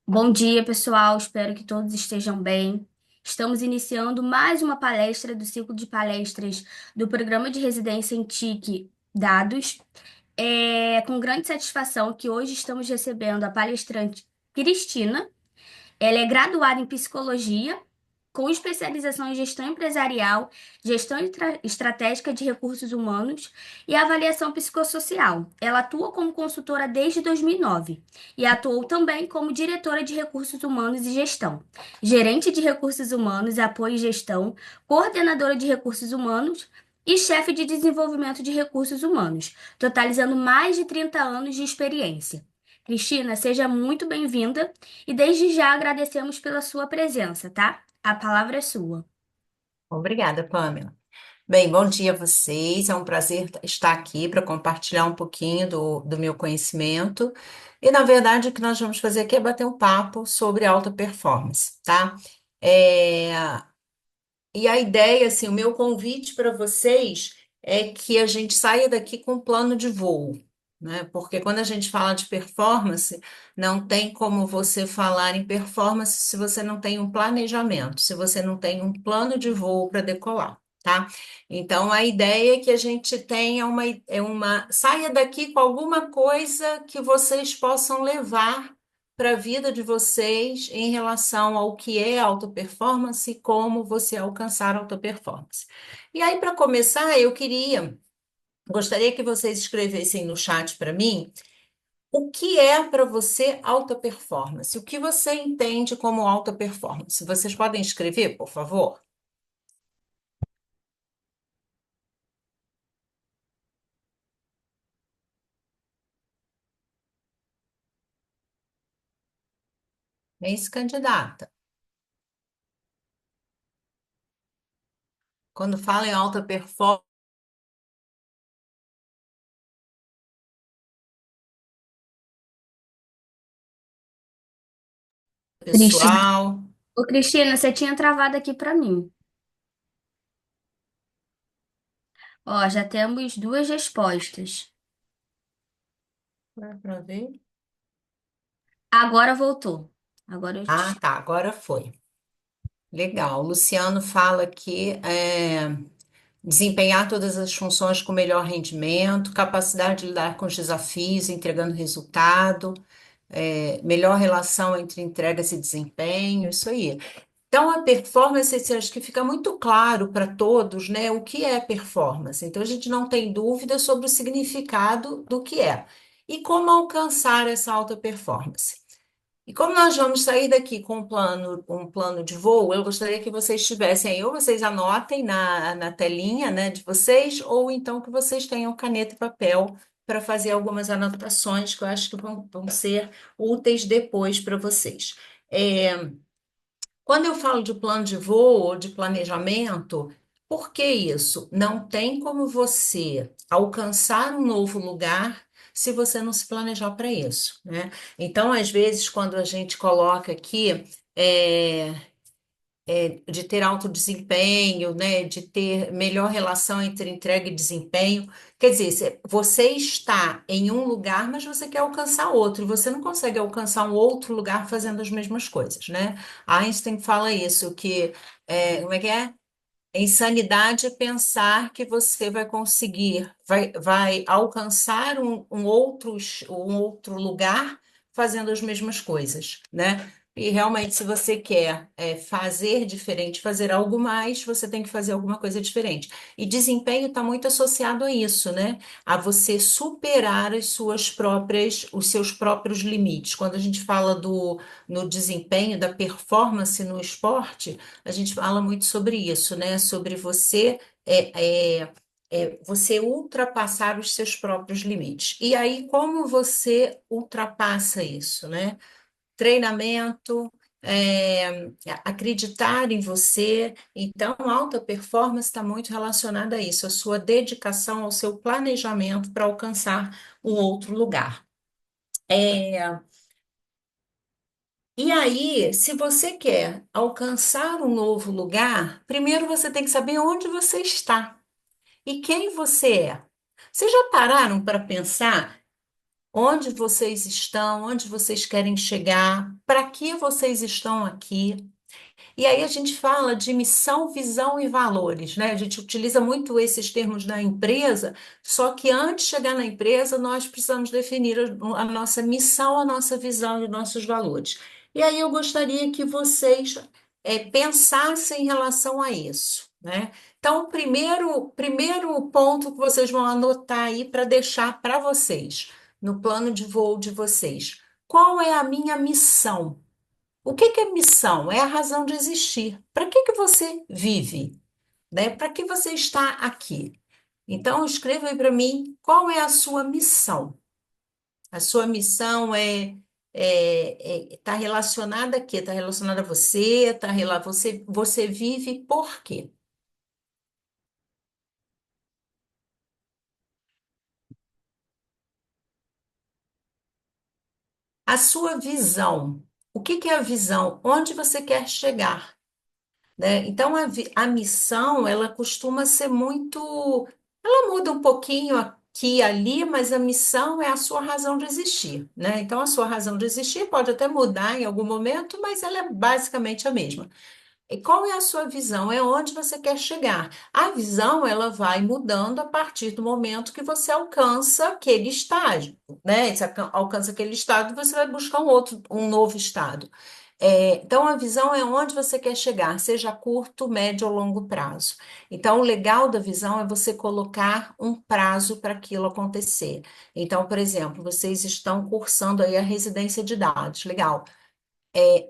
Bom dia, pessoal. Espero que todos estejam bem. Estamos iniciando mais uma palestra do ciclo de palestras do Programa de Residência em TIC Dados. É com grande satisfação que hoje estamos recebendo a palestrante Cristina. Ela é graduada em psicologia, com especialização em gestão empresarial, gestão estratégica de recursos humanos e avaliação psicossocial. Ela atua como consultora desde 2009 e atuou também como diretora de recursos humanos e gestão, gerente de recursos humanos, apoio e gestão, coordenadora de recursos humanos e chefe de desenvolvimento de recursos humanos, totalizando mais de 30 anos de experiência. Cristina, seja muito bem-vinda e desde já agradecemos pela sua presença, tá? A palavra é sua. Obrigada, Pamela. Bem, bom dia a vocês. É um prazer estar aqui para compartilhar um pouquinho do meu conhecimento. E, na verdade, o que nós vamos fazer aqui é bater um papo sobre alta performance, tá? É, E a ideia, assim, o meu convite para vocês é que a gente saia daqui com um plano de voo, né? Porque quando a gente fala de performance, não tem como você falar em performance se você não tem um planejamento, se você não tem um plano de voo para decolar, tá? Então, a ideia é que a gente tenha saia daqui com alguma coisa que vocês possam levar para a vida de vocês em relação ao que é alta performance e como você alcançar alta performance. E aí, para começar, gostaria que vocês escrevessem no chat para mim o que é para você alta performance, o que você entende como alta performance. Vocês podem escrever, por favor? Ex-candidata. Quando fala em alta performance, Cristina, pessoal. ô Cristina, você tinha travado aqui para mim. Ó, já temos duas respostas. Para ver. Agora voltou. Agora eu Ah, te... tá, agora foi. Legal. O Luciano fala que desempenhar todas as funções com melhor rendimento, capacidade de lidar com os desafios, entregando resultado, melhor relação entre entregas e desempenho, isso aí. Então, a performance, assim, acho que fica muito claro para todos, né, o que é performance. Então, a gente não tem dúvida sobre o significado do que é e como alcançar essa alta performance. E como nós vamos sair daqui com um plano de voo, eu gostaria que vocês tivessem aí, ou vocês anotem na telinha, né, de vocês, ou então que vocês tenham caneta e papel para fazer algumas anotações que eu acho que vão ser úteis depois para vocês. É, Quando eu falo de plano de voo ou de planejamento, por que isso? Não tem como você alcançar um novo lugar se você não se planejar para isso, né? Então, às vezes, quando a gente coloca aqui é, de ter alto desempenho, né, de ter melhor relação entre entrega e desempenho, quer dizer, você está em um lugar, mas você quer alcançar outro, e você não consegue alcançar um outro lugar fazendo as mesmas coisas, né? Einstein fala isso, como é que é? Insanidade é pensar que você vai conseguir, vai alcançar um outro lugar fazendo as mesmas coisas, né? E realmente, se você quer fazer diferente, fazer algo mais, você tem que fazer alguma coisa diferente. E desempenho está muito associado a isso, né? A você superar os seus próprios limites. Quando a gente fala no desempenho, da performance no esporte, a gente fala muito sobre isso, né? Sobre você ultrapassar os seus próprios limites. E aí, como você ultrapassa isso, né? Treinamento, acreditar em você. Então, alta performance está muito relacionada a isso, a sua dedicação ao seu planejamento para alcançar um outro lugar. É, E aí, se você quer alcançar um novo lugar, primeiro você tem que saber onde você está e quem você é. Vocês já pararam para pensar onde vocês estão, onde vocês querem chegar, para que vocês estão aqui. E aí a gente fala de missão, visão e valores, né? A gente utiliza muito esses termos na empresa, só que antes de chegar na empresa, nós precisamos definir a nossa missão, a nossa visão e os nossos valores. E aí eu gostaria que vocês pensassem em relação a isso, né? Então, o primeiro ponto que vocês vão anotar aí para deixar para vocês, no plano de voo de vocês. Qual é a minha missão? O que que é missão? É a razão de existir. Para que que você vive, né? Para que você está aqui? Então, escreva aí para mim qual é a sua missão. A sua missão tá relacionada a quê? Está relacionada a você, você vive por quê? A sua visão. O que que é a visão? Onde você quer chegar? Né? Então, a missão, ela costuma ser muito. Ela muda um pouquinho aqui e ali, mas a missão é a sua razão de existir, né? Então, a sua razão de existir pode até mudar em algum momento, mas ela é basicamente a mesma. E qual é a sua visão? É onde você quer chegar. A visão, ela vai mudando a partir do momento que você alcança aquele estágio, né? Você alcança aquele estado, você vai buscar um novo estado. Então, a visão é onde você quer chegar, seja a curto, médio ou longo prazo. Então, o legal da visão é você colocar um prazo para aquilo acontecer. Então, por exemplo, vocês estão cursando aí a residência de dados, legal.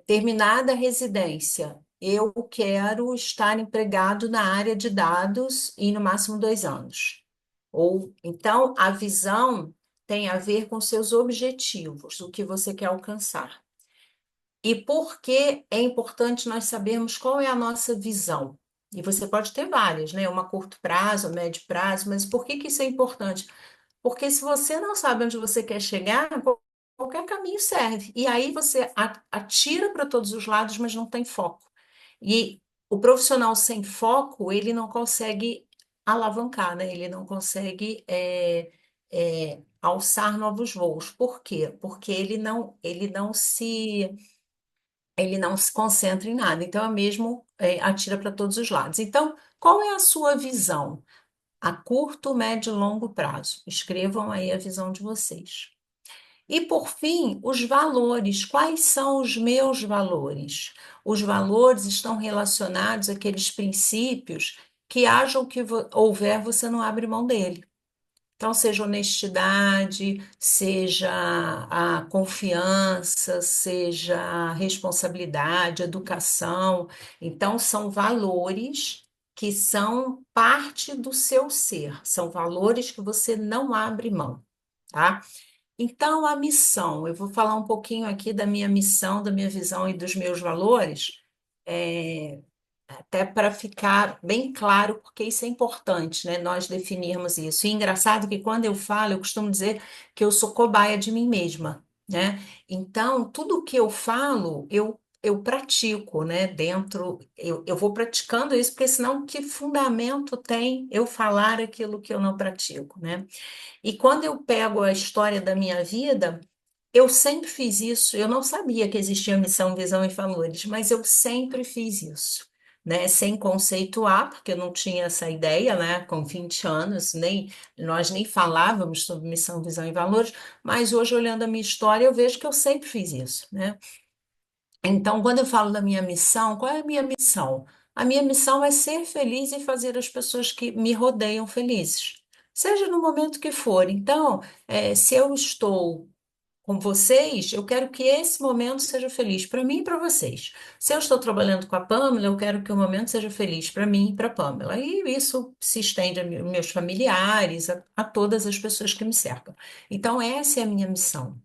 Terminada a residência, eu quero estar empregado na área de dados em no máximo 2 anos. Ou então, a visão tem a ver com seus objetivos, o que você quer alcançar. E por que é importante nós sabermos qual é a nossa visão? E você pode ter várias, né? Uma a curto prazo, a médio prazo, mas por que que isso é importante? Porque se você não sabe onde você quer chegar, qualquer caminho serve. E aí você atira para todos os lados, mas não tem foco. E o profissional sem foco, ele não consegue alavancar, né? Ele não consegue alçar novos voos. Por quê? Porque ele não se concentra em nada. Então, é mesmo, atira para todos os lados. Então, qual é a sua visão? A curto, médio e longo prazo. Escrevam aí a visão de vocês. E por fim, os valores. Quais são os meus valores? Os valores estão relacionados àqueles princípios que haja o que houver, você não abre mão dele. Então, seja honestidade, seja a confiança, seja a responsabilidade, educação. Então, são valores que são parte do seu ser, são valores que você não abre mão, tá? Então, a missão, eu vou falar um pouquinho aqui da minha missão, da minha visão e dos meus valores. É, até para ficar bem claro, porque isso é importante, né? Nós definirmos isso. E engraçado que quando eu falo, eu costumo dizer que eu sou cobaia de mim mesma, né? Então, tudo que eu falo, eu pratico, né? Eu vou praticando isso, porque senão que fundamento tem eu falar aquilo que eu não pratico, né? E quando eu pego a história da minha vida, eu sempre fiz isso. Eu não sabia que existia missão, visão e valores, mas eu sempre fiz isso, né? Sem conceituar, porque eu não tinha essa ideia, né? Com 20 anos, nós nem falávamos sobre missão, visão e valores, mas hoje, olhando a minha história, eu vejo que eu sempre fiz isso, né? Então, quando eu falo da minha missão, qual é a minha missão? A minha missão é ser feliz e fazer as pessoas que me rodeiam felizes, seja no momento que for. Então, se eu estou com vocês, eu quero que esse momento seja feliz para mim e para vocês. Se eu estou trabalhando com a Pamela, eu quero que o momento seja feliz para mim e para a Pamela. E isso se estende a meus familiares, a todas as pessoas que me cercam. Então, essa é a minha missão.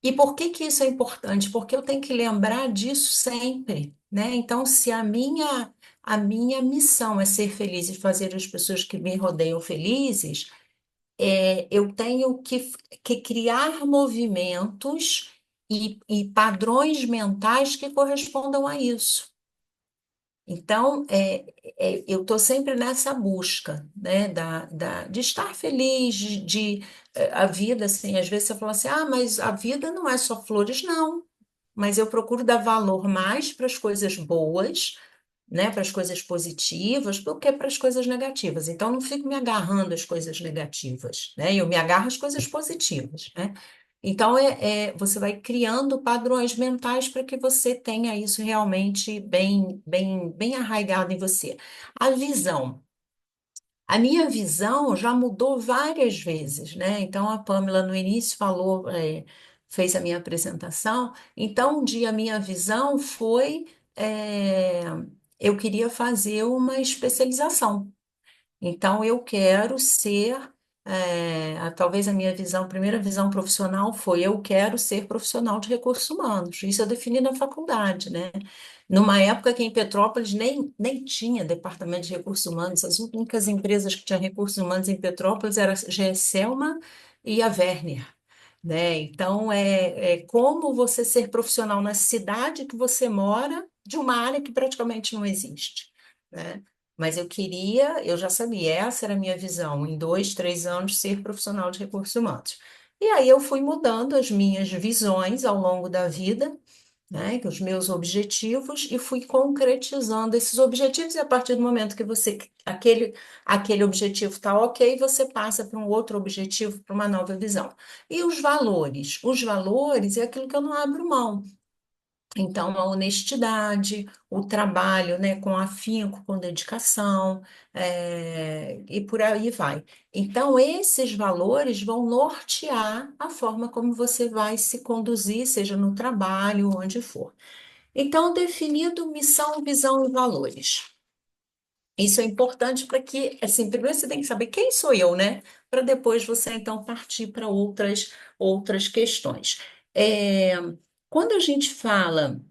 E por que que isso é importante? Porque eu tenho que lembrar disso sempre, né? Então, se a minha missão é ser feliz e fazer as pessoas que me rodeiam felizes, eu tenho que criar movimentos e padrões mentais que correspondam a isso. Então, eu estou sempre nessa busca, né, de estar feliz, a vida, assim, às vezes você fala assim, ah, mas a vida não é só flores, não. Mas eu procuro dar valor mais para as coisas boas, né, para as coisas positivas, do que para as coisas negativas. Então, não fico me agarrando às coisas negativas, né? Eu me agarro às coisas positivas, né? Então, você vai criando padrões mentais para que você tenha isso realmente bem arraigado em você. A visão. A minha visão já mudou várias vezes, né? Então, a Pamela no início falou, fez a minha apresentação. Então, um dia a minha visão foi, é, eu queria fazer uma especialização. Então, eu quero ser, talvez a minha visão, primeira visão profissional foi, eu quero ser profissional de recursos humanos. Isso eu defini na faculdade, né? Numa época que em Petrópolis nem tinha departamento de recursos humanos, as únicas empresas que tinham recursos humanos em Petrópolis eram a GSelma e a Werner, né? Então, é como você ser profissional na cidade que você mora, de uma área que praticamente não existe, né? Mas eu já sabia, essa era a minha visão, em 2, 3 anos ser profissional de recursos humanos. E aí eu fui mudando as minhas visões ao longo da vida, né, que os meus objetivos, e fui concretizando esses objetivos, e a partir do momento que aquele objetivo está ok, você passa para um outro objetivo, para uma nova visão. E os valores? Os valores é aquilo que eu não abro mão. Então, a honestidade, o trabalho, né, com afinco, com dedicação, e por aí vai. Então, esses valores vão nortear a forma como você vai se conduzir, seja no trabalho, onde for. Então, definido missão, visão e valores. Isso é importante para que, assim, primeiro você tem que saber quem sou eu, né? Para depois você, então, partir para outras questões. É, quando a gente falando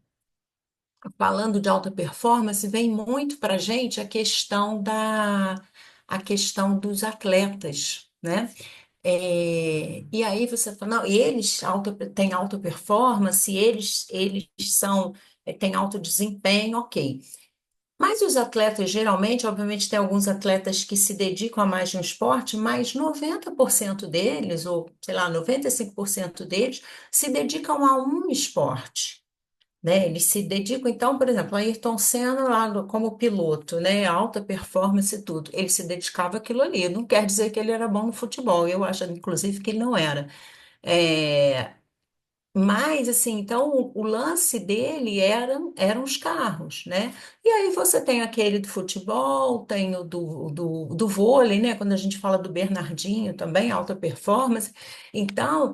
de alta performance, vem muito para a gente a questão dos atletas, né? E aí você fala, não, têm alta performance, eles têm alto desempenho, ok. Mas os atletas, geralmente, obviamente, tem alguns atletas que se dedicam a mais de um esporte, mas 90% deles, ou sei lá, 95% deles, se dedicam a um esporte, né? Eles se dedicam, então, por exemplo, Ayrton Senna lá como piloto, né? Alta performance e tudo. Ele se dedicava àquilo ali. Não quer dizer que ele era bom no futebol. Eu acho, inclusive, que ele não era. É, mas, assim, então, o lance dele eram os carros, né? E aí você tem aquele do futebol, tem o do vôlei, né? Quando a gente fala do Bernardinho também, alta performance. Então,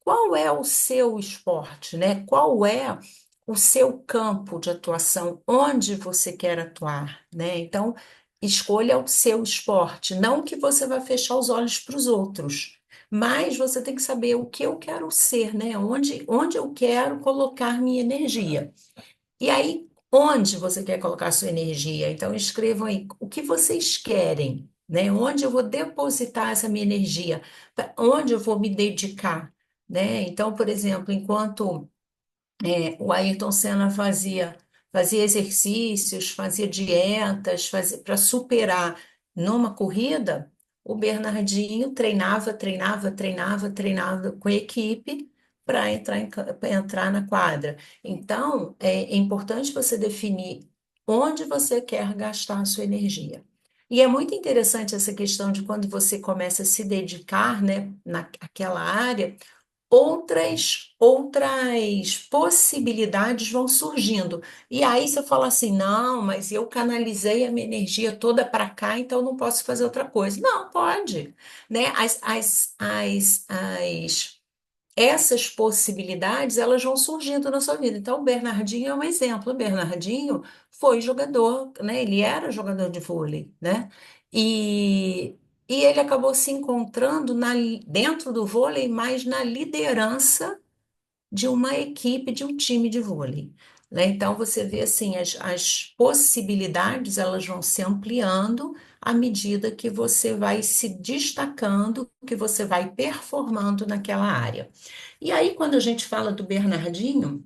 qual é o seu esporte, né? Qual é o seu campo de atuação? Onde você quer atuar, né? Então, escolha o seu esporte, não que você vai fechar os olhos para os outros. Mas você tem que saber o que eu quero ser, né? Onde eu quero colocar minha energia. E aí, onde você quer colocar sua energia? Então, escrevam aí o que vocês querem, né? Onde eu vou depositar essa minha energia? Onde eu vou me dedicar, né? Então, por exemplo, enquanto o Ayrton Senna fazia exercícios, fazia dietas, para superar numa corrida. O Bernardinho treinava com a equipe para pra entrar na quadra. Então, é importante você definir onde você quer gastar a sua energia. E é muito interessante essa questão de quando você começa a se dedicar, né, naquela área, outras possibilidades vão surgindo. E aí você fala assim: não, mas eu canalizei a minha energia toda para cá, então eu não posso fazer outra coisa. Não, pode, né? Essas possibilidades, elas vão surgindo na sua vida. Então, o Bernardinho é um exemplo. O Bernardinho foi jogador, né? Ele era jogador de vôlei, né? E, e ele acabou se encontrando dentro do vôlei, mas na liderança de uma equipe, de um time de vôlei, né? Então, você vê assim, as possibilidades, elas vão se ampliando à medida que você vai se destacando, que você vai performando naquela área. E aí, quando a gente fala do Bernardinho,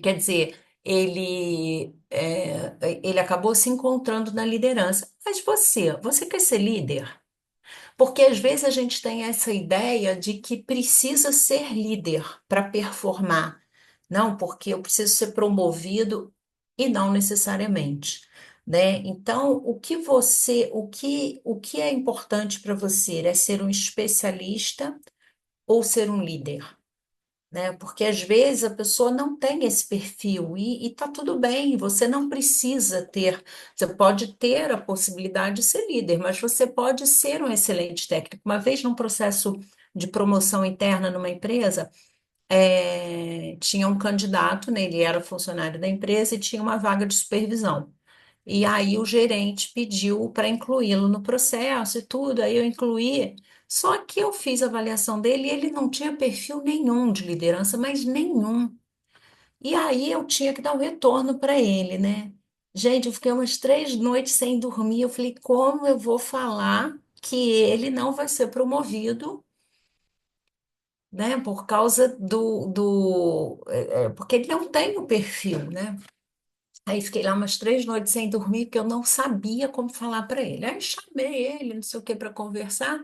quer dizer, ele acabou se encontrando na liderança. Mas você quer ser líder? Porque às vezes a gente tem essa ideia de que precisa ser líder para performar. Não, porque eu preciso ser promovido e não necessariamente, né? Então, o que é importante para você é ser um especialista ou ser um líder? Né? Porque às vezes a pessoa não tem esse perfil e tá tudo bem, você não precisa ter, você pode ter a possibilidade de ser líder, mas você pode ser um excelente técnico. Uma vez num processo de promoção interna numa empresa, tinha um candidato, né, ele era funcionário da empresa e tinha uma vaga de supervisão. E aí o gerente pediu para incluí-lo no processo e tudo, aí eu incluí. Só que eu fiz a avaliação dele e ele não tinha perfil nenhum de liderança, mas nenhum. E aí eu tinha que dar um retorno para ele, né? Gente, eu fiquei umas 3 noites sem dormir. Eu falei, como eu vou falar que ele não vai ser promovido, né? Por causa porque ele não tem o perfil, né? Aí fiquei lá umas 3 noites sem dormir, porque eu não sabia como falar para ele. Aí chamei ele, não sei o que, para conversar.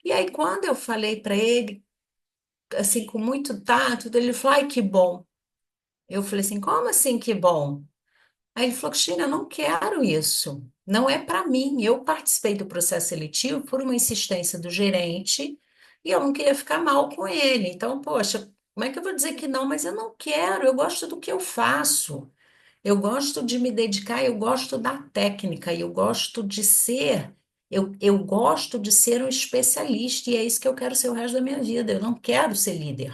E aí, quando eu falei para ele, assim, com muito tato, ele falou: ai, que bom. Eu falei assim: como assim, que bom? Aí ele falou: Cristina, eu não quero isso. Não é para mim. Eu participei do processo seletivo por uma insistência do gerente e eu não queria ficar mal com ele. Então, poxa, como é que eu vou dizer que não? Mas eu não quero, eu gosto do que eu faço. Eu gosto de me dedicar, eu gosto da técnica, eu gosto de ser, eu gosto de ser um especialista, e é isso que eu quero ser o resto da minha vida. Eu não quero ser líder.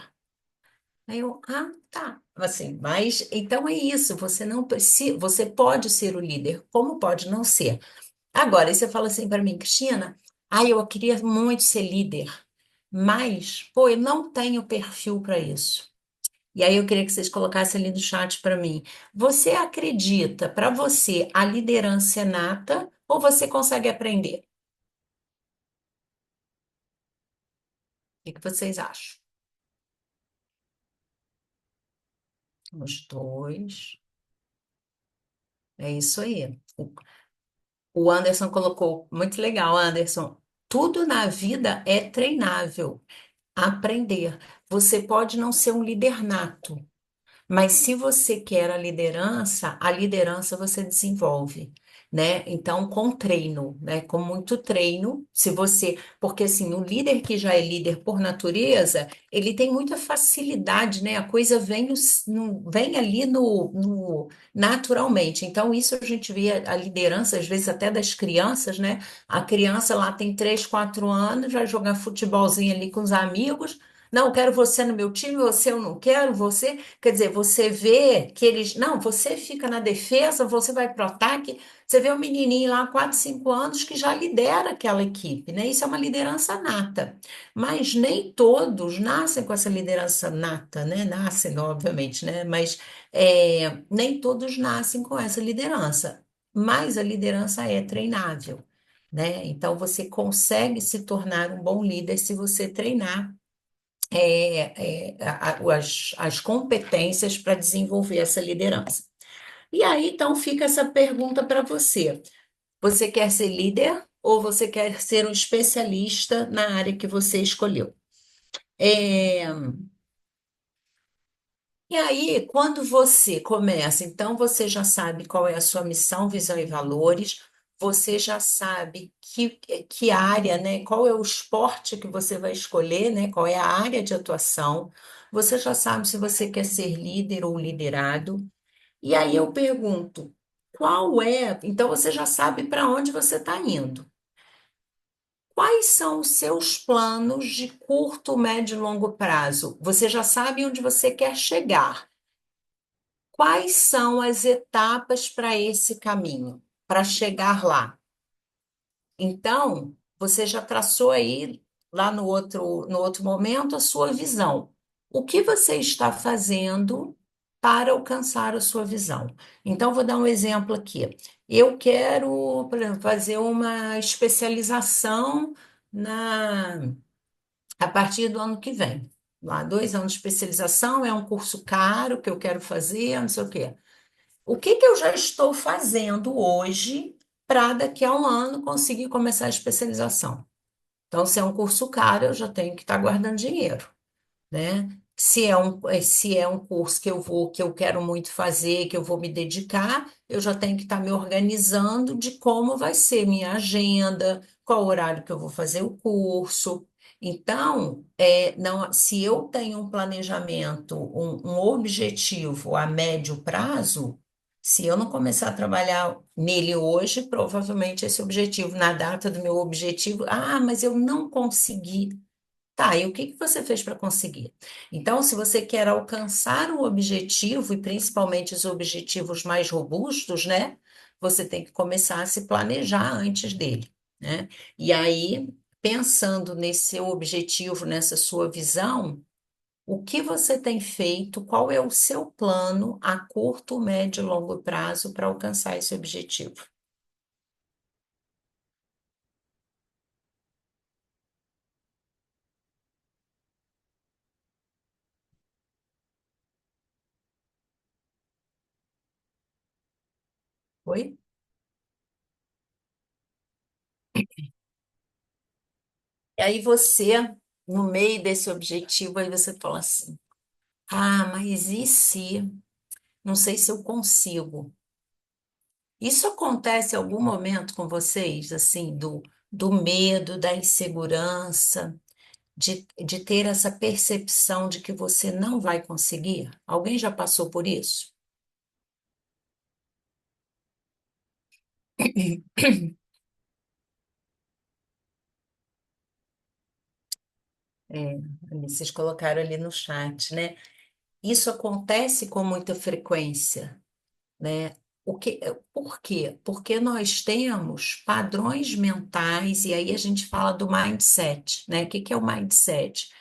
Aí eu, tá. Assim, mas então é isso, você não precisa, você pode ser o líder, como pode não ser. Agora, aí você fala assim para mim, Cristina, eu queria muito ser líder, mas, pô, eu não tenho perfil para isso. E aí eu queria que vocês colocassem ali no chat para mim. Você acredita, para você, a liderança é nata ou você consegue aprender? O que que vocês acham? Os dois. É isso aí. O Anderson colocou, muito legal, Anderson. Tudo na vida é treinável, aprender. Você pode não ser um líder nato, mas se você quer a liderança você desenvolve, né? Então, com treino, né? Com muito treino, se você, porque assim, o líder que já é líder por natureza, ele tem muita facilidade, né? A coisa vem, vem ali naturalmente. Então, isso a gente vê a liderança, às vezes até das crianças, né? A criança lá tem 3, 4 anos, vai jogar futebolzinho ali com os amigos. Não, quero você no meu time, você eu não quero, você. Quer dizer, você vê que eles. Não, você fica na defesa, você vai para o ataque. Você vê um menininho lá, 4, 5 anos, que já lidera aquela equipe, né? Isso é uma liderança nata. Mas nem todos nascem com essa liderança nata, né? Nascem, obviamente, né? Mas nem todos nascem com essa liderança. Mas a liderança é treinável, né? Então, você consegue se tornar um bom líder se você treinar as competências para desenvolver essa liderança. E aí, então, fica essa pergunta para você: você quer ser líder ou você quer ser um especialista na área que você escolheu? É, E aí, quando você começa, então você já sabe qual é a sua missão, visão e valores, você já sabe que área, né? Qual é o esporte que você vai escolher, né? Qual é a área de atuação, você já sabe se você quer ser líder ou liderado. E aí eu pergunto, qual é? Então você já sabe para onde você está indo. Quais são os seus planos de curto, médio e longo prazo? Você já sabe onde você quer chegar. Quais são as etapas para esse caminho, para chegar lá? Então, você já traçou aí, lá no outro momento, a sua visão. O que você está fazendo para alcançar a sua visão? Então, vou dar um exemplo aqui. Eu quero, por exemplo, fazer uma especialização na, a partir do ano que vem. Lá, 2 anos de especialização é um curso caro que eu quero fazer, não sei o quê. O que que eu já estou fazendo hoje para daqui a um ano conseguir começar a especialização? Então, se é um curso caro, eu já tenho que estar guardando dinheiro, né? Se é um curso que eu vou, que eu quero muito fazer, que eu vou me dedicar, eu já tenho que estar me organizando de como vai ser minha agenda, qual horário que eu vou fazer o curso. Então, não, se eu tenho um planejamento, um objetivo a médio prazo, se eu não começar a trabalhar nele hoje, provavelmente esse objetivo, na data do meu objetivo, mas eu não consegui. Tá, e o que que você fez para conseguir? Então, se você quer alcançar um objetivo, e principalmente os objetivos mais robustos, né? Você tem que começar a se planejar antes dele, né? E aí, pensando nesse seu objetivo, nessa sua visão, o que você tem feito? Qual é o seu plano a curto, médio e longo prazo para alcançar esse objetivo? Oi? E aí você, no meio desse objetivo, aí você fala assim: mas e se? Não sei se eu consigo. Isso acontece em algum momento com vocês, assim, do medo, da insegurança, de ter essa percepção de que você não vai conseguir? Alguém já passou por isso? É, vocês colocaram ali no chat, né? Isso acontece com muita frequência, né? Por quê? Porque nós temos padrões mentais, e aí a gente fala do mindset, né? O que que é o mindset?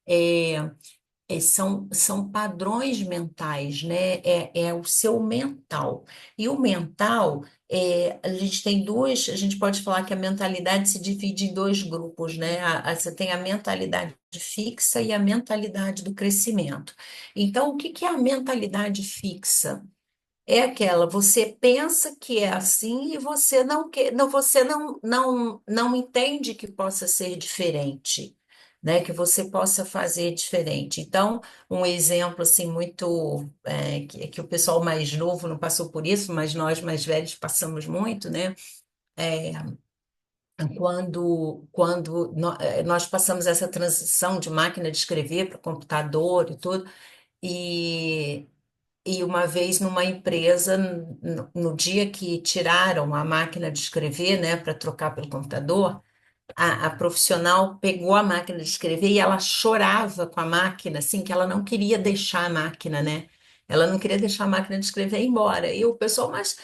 É, são padrões mentais, né? É o seu mental. E o mental, a gente tem duas, a gente pode falar que a mentalidade se divide em dois grupos, né? Você tem a mentalidade fixa e a mentalidade do crescimento. Então, o que que é a mentalidade fixa? É aquela, você pensa que é assim e você não quer, não, você não entende que possa ser diferente, né? Que você possa fazer diferente. Então, um exemplo assim muito que o pessoal mais novo não passou por isso, mas nós mais velhos passamos muito, né? É, nós passamos essa transição de máquina de escrever para computador e tudo. E e uma vez numa empresa, no dia que tiraram a máquina de escrever, né, para trocar pelo computador, a profissional pegou a máquina de escrever e ela chorava com a máquina, assim, que ela não queria deixar a máquina, né? Ela não queria deixar a máquina de escrever ir embora. E o pessoal, mas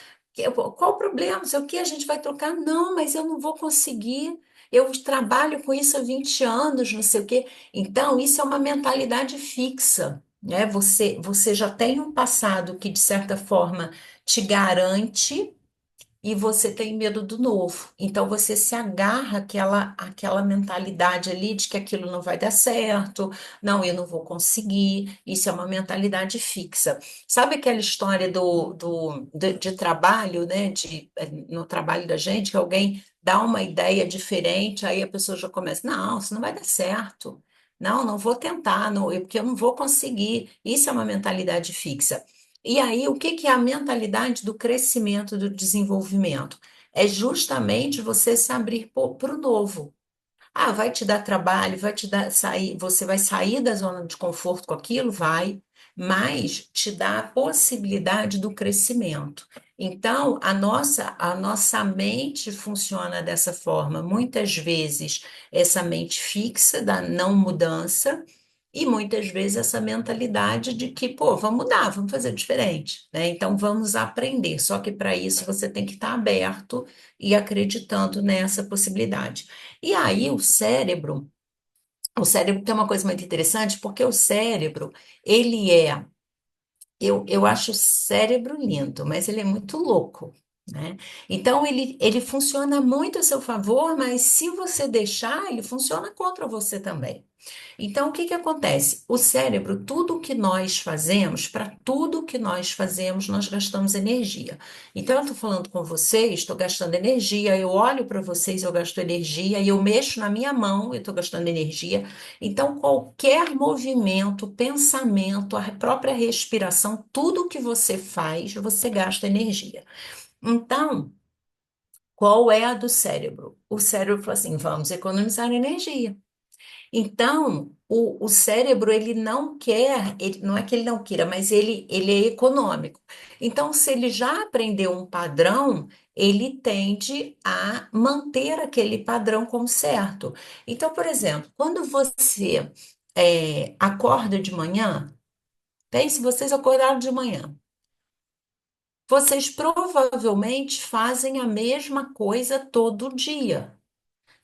qual o problema? Não sei o que, a gente vai trocar? Não, mas eu não vou conseguir. Eu trabalho com isso há 20 anos, não sei o quê. Então, isso é uma mentalidade fixa, né? Você já tem um passado que, de certa forma, te garante e você tem medo do novo. Então você se agarra àquela mentalidade ali de que aquilo não vai dar certo, não, eu não vou conseguir. Isso é uma mentalidade fixa. Sabe aquela história de trabalho, né? No trabalho da gente, que alguém dá uma ideia diferente, aí a pessoa já começa, não, isso não vai dar certo. Não, não vou tentar, não, porque eu não vou conseguir. Isso é uma mentalidade fixa. E aí, o que que é a mentalidade do crescimento, do desenvolvimento? É justamente você se abrir para o novo. Vai te dar trabalho, vai te dar sair, você vai sair da zona de conforto com aquilo, vai, mas te dá a possibilidade do crescimento. Então, a nossa mente funciona dessa forma. Muitas vezes, essa mente fixa da não mudança, e muitas vezes essa mentalidade de que, pô, vamos mudar, vamos fazer diferente, né? Então, vamos aprender. Só que para isso você tem que estar aberto e acreditando nessa possibilidade. E aí o cérebro tem uma coisa muito interessante, porque o cérebro, ele eu acho o cérebro lindo, mas ele é muito louco. né? Então, ele funciona muito a seu favor, mas se você deixar, ele funciona contra você também. Então, o que que acontece? O cérebro, tudo que nós fazemos, para tudo que nós fazemos, nós gastamos energia. Então, eu estou falando com vocês, estou gastando energia, eu olho para vocês, eu gasto energia, e eu mexo na minha mão, eu estou gastando energia. Então, qualquer movimento, pensamento, a própria respiração, tudo que você faz, você gasta energia. Então, qual é a do cérebro? O cérebro falou assim: vamos economizar energia. Então, o cérebro, ele não quer, não é que ele não queira, mas ele é econômico. Então, se ele já aprendeu um padrão, ele tende a manter aquele padrão como certo. Então, por exemplo, quando você acorda de manhã, pense, vocês acordaram de manhã. Vocês provavelmente fazem a mesma coisa todo dia.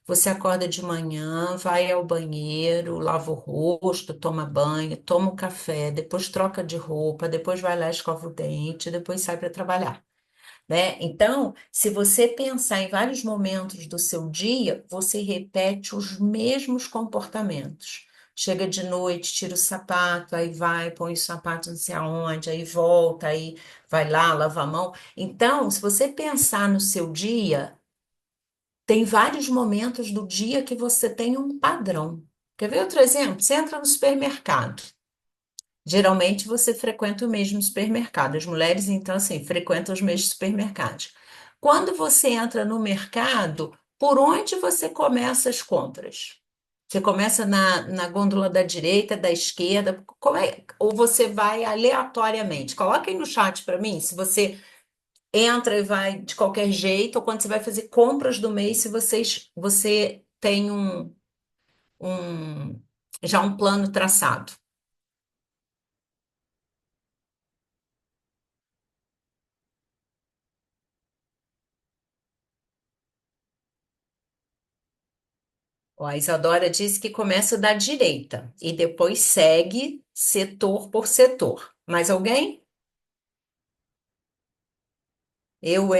Você acorda de manhã, vai ao banheiro, lava o rosto, toma banho, toma um café, depois troca de roupa, depois vai lá, escova o dente, depois sai para trabalhar, né? Então, se você pensar em vários momentos do seu dia, você repete os mesmos comportamentos. Chega de noite, tira o sapato, aí vai, põe o sapato não sei aonde, aí volta, aí vai lá, lava a mão. Então, se você pensar no seu dia, tem vários momentos do dia que você tem um padrão. Quer ver outro exemplo? Você entra no supermercado. Geralmente você frequenta o mesmo supermercado. As mulheres, então, assim, frequentam os mesmos supermercados. Quando você entra no mercado, por onde você começa as compras? Você começa na gôndola da direita, da esquerda, ou você vai aleatoriamente? Coloquem no chat para mim se você entra e vai de qualquer jeito, ou quando você vai fazer compras do mês, se você tem um já um plano traçado. Ó, a Isadora disse que começa da direita e depois segue setor por setor. Mais alguém?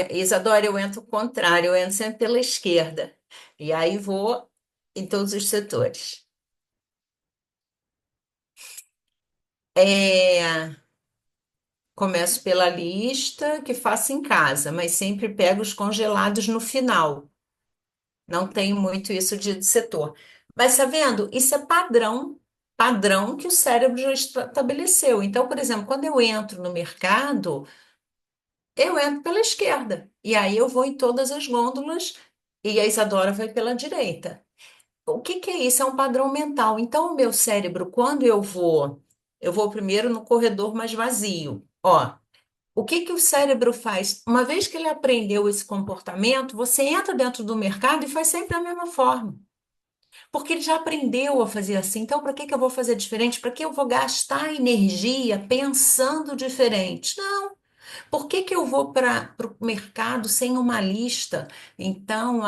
Isadora, eu entro o contrário, eu entro sempre pela esquerda. E aí vou em todos os setores. É, começo pela lista que faço em casa, mas sempre pego os congelados no final. Não tem muito isso de setor. Mas tá vendo? Isso é padrão que o cérebro já estabeleceu. Então, por exemplo, quando eu entro no mercado, eu entro pela esquerda. E aí eu vou em todas as gôndolas e a Isadora vai pela direita. O que que é isso? É um padrão mental. Então, o meu cérebro, quando eu vou primeiro no corredor mais vazio. Ó, o que que o cérebro faz? Uma vez que ele aprendeu esse comportamento, você entra dentro do mercado e faz sempre da mesma forma. Porque ele já aprendeu a fazer assim. Então, para que que eu vou fazer diferente? Para que eu vou gastar energia pensando diferente? Por que que eu vou para o mercado sem uma lista? Então,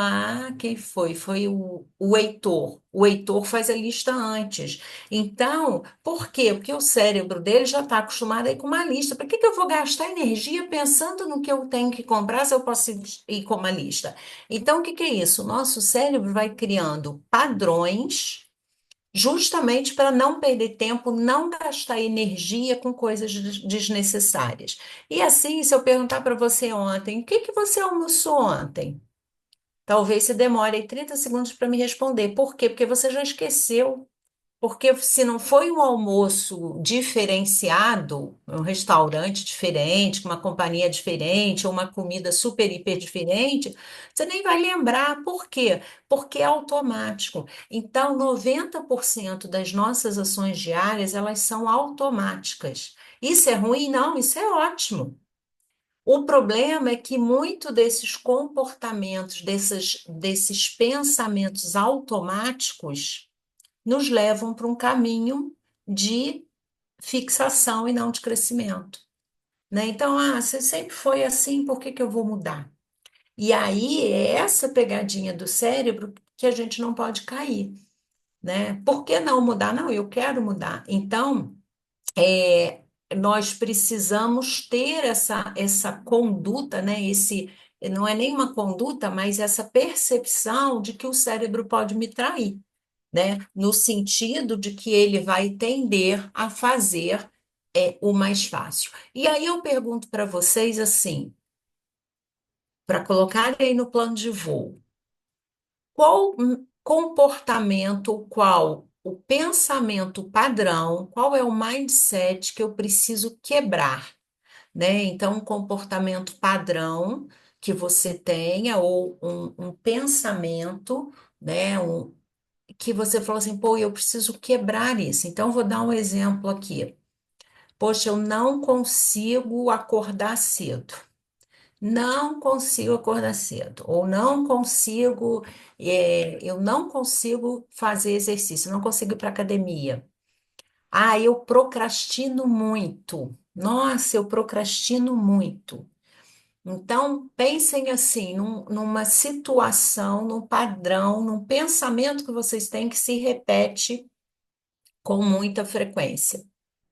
quem foi? Foi o Heitor. O Heitor faz a lista antes. Então, por quê? Porque o cérebro dele já está acostumado a ir com uma lista. Para que que eu vou gastar energia pensando no que eu tenho que comprar se eu posso ir com uma lista? Então, o que que é isso? O nosso cérebro vai criando padrões justamente para não perder tempo, não gastar energia com coisas desnecessárias. E assim, se eu perguntar para você ontem, o que que você almoçou ontem? Talvez você demore aí 30 segundos para me responder. Por quê? Porque você já esqueceu. Porque se não foi um almoço diferenciado, um restaurante diferente, com uma companhia diferente, ou uma comida super, hiper diferente, você nem vai lembrar. Por quê? Porque é automático. Então, 90% das nossas ações diárias, elas são automáticas. Isso é ruim? Não, isso é ótimo. O problema é que muito desses comportamentos, desses pensamentos automáticos, nos levam para um caminho de fixação e não de crescimento, né? Então, você sempre foi assim, por que que eu vou mudar? E aí é essa pegadinha do cérebro que a gente não pode cair, né? Por que não mudar? Não, eu quero mudar. Então, nós precisamos ter essa conduta, né? não é nem uma conduta, mas essa percepção de que o cérebro pode me trair, né? No sentido de que ele vai tender a fazer o mais fácil. E aí eu pergunto para vocês assim, para colocar aí no plano de voo, qual comportamento, qual o pensamento padrão, qual é o mindset que eu preciso quebrar, né? Então, um comportamento padrão que você tenha, ou um pensamento, né? Que você falou assim, pô, eu preciso quebrar isso. Então, eu vou dar um exemplo aqui. Poxa, eu não consigo acordar cedo. Não consigo acordar cedo, ou não consigo, eu não consigo fazer exercício, não consigo ir para academia. Ah, eu procrastino muito. Nossa, eu procrastino muito. Então, pensem assim, numa situação, num padrão, num pensamento que vocês têm que se repete com muita frequência,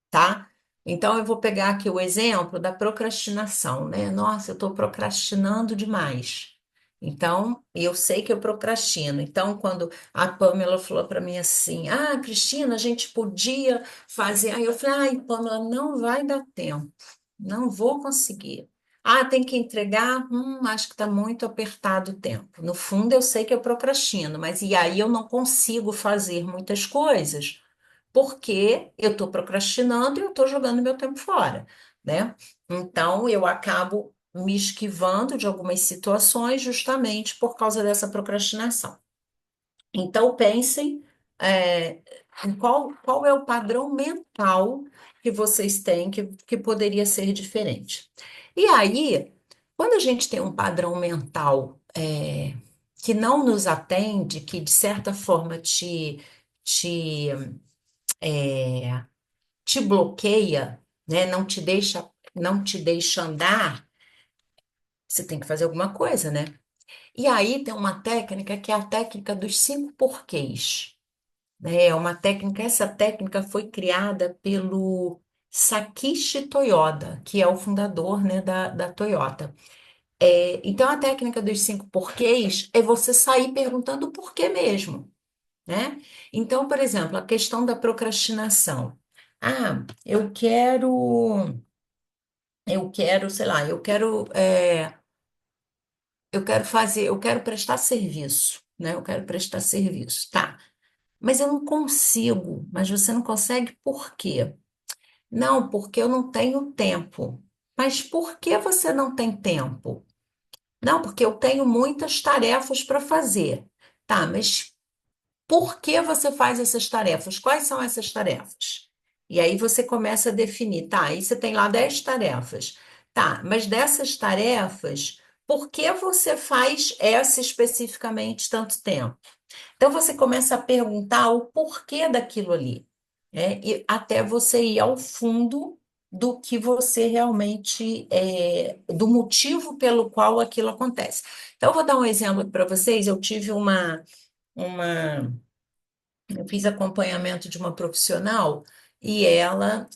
tá? Então, eu vou pegar aqui o exemplo da procrastinação, né? Nossa, eu estou procrastinando demais. Então, eu sei que eu procrastino. Então, quando a Pamela falou para mim assim: Ah, Cristina, a gente podia fazer. Aí eu falei: Ai, Pamela, não vai dar tempo, não vou conseguir. Ah, tem que entregar? Acho que está muito apertado o tempo. No fundo, eu sei que eu procrastino, mas e aí eu não consigo fazer muitas coisas porque eu estou procrastinando e eu estou jogando meu tempo fora, né? Então, eu acabo me esquivando de algumas situações justamente por causa dessa procrastinação. Então, pensem, é, em qual é o padrão mental que vocês têm que poderia ser diferente. E aí, quando a gente tem um padrão mental, que não nos atende, que de certa forma te te bloqueia, né? Não te deixa andar, você tem que fazer alguma coisa, né? E aí tem uma técnica que é a técnica dos 5 porquês, né? É uma técnica, essa técnica foi criada pelo Sakishi Toyoda, que é o fundador, né, da Toyota. Então, a técnica dos 5 porquês é você sair perguntando o porquê mesmo, né? Então, por exemplo, a questão da procrastinação. Ah, sei lá, eu quero fazer, eu quero prestar serviço, né? Eu quero prestar serviço, tá? Mas eu não consigo, mas você não consegue por quê? Não, porque eu não tenho tempo. Mas por que você não tem tempo? Não, porque eu tenho muitas tarefas para fazer. Tá, mas por que você faz essas tarefas? Quais são essas tarefas? E aí você começa a definir, tá? Aí você tem lá 10 tarefas. Tá, mas dessas tarefas, por que você faz essa especificamente tanto tempo? Então você começa a perguntar o porquê daquilo ali, né? E até você ir ao fundo do que você realmente do motivo pelo qual aquilo acontece. Então, eu vou dar um exemplo para vocês. Uma eu fiz acompanhamento de uma profissional e ela